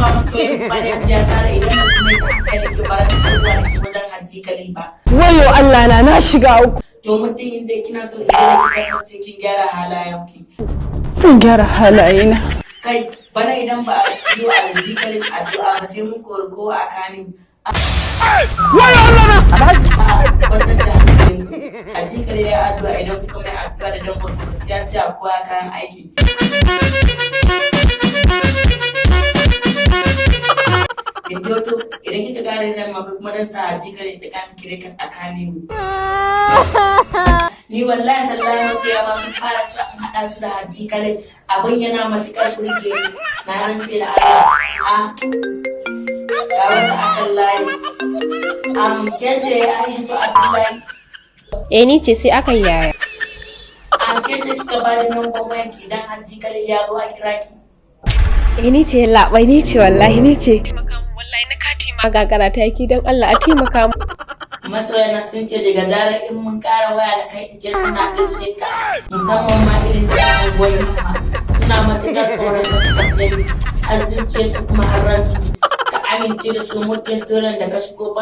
ba masoyin ba da ya sara idan mutum mai hankali ke bara da abubuwa da ke wajen Hajji Khalil ba. Wayo Allah na shiga uku. To mutum inda kina so idan ki tabbata sai kin gyara halayenki. Zan gyara halayena. Kai bana idan ba a yi wa Hajji Khalil addu'a ba sai mun kori kowa a kanin. Wayo Allah na. Kwantar da hankalin Hajji Khalil ya addu'a idan kuka mai addu'a da dan kwarko siyasa a kowa kayan aiki. Indioto idan kika kare nan ma kuma dan sa Hajji Khalil da kamin kire kan a kanin. Ni wallahi tallahi masoya ma sun fara ta in haɗa su da Hajji Khalil abin yana matuƙar burge ni na rantse da Allah ga wata akan layi kece Aishatu Abdullahi ni ce sai aka yaya kece kika ba da nan gwamnati ki dan Hajji Khalil ya zo a kira ki ni ce labai ni ce wallahi ni ce wallahi na kati ma gagara ta yaki dan Allah a taimaka mu masoyana sun ce daga zarar in mun ƙara waya da kai in ce suna gaishe ka musamman ma irin da kan goyi suna matuƙar tsoron da suka ce har sun ce su kuma har ka amince da su mutum turan da ka shigo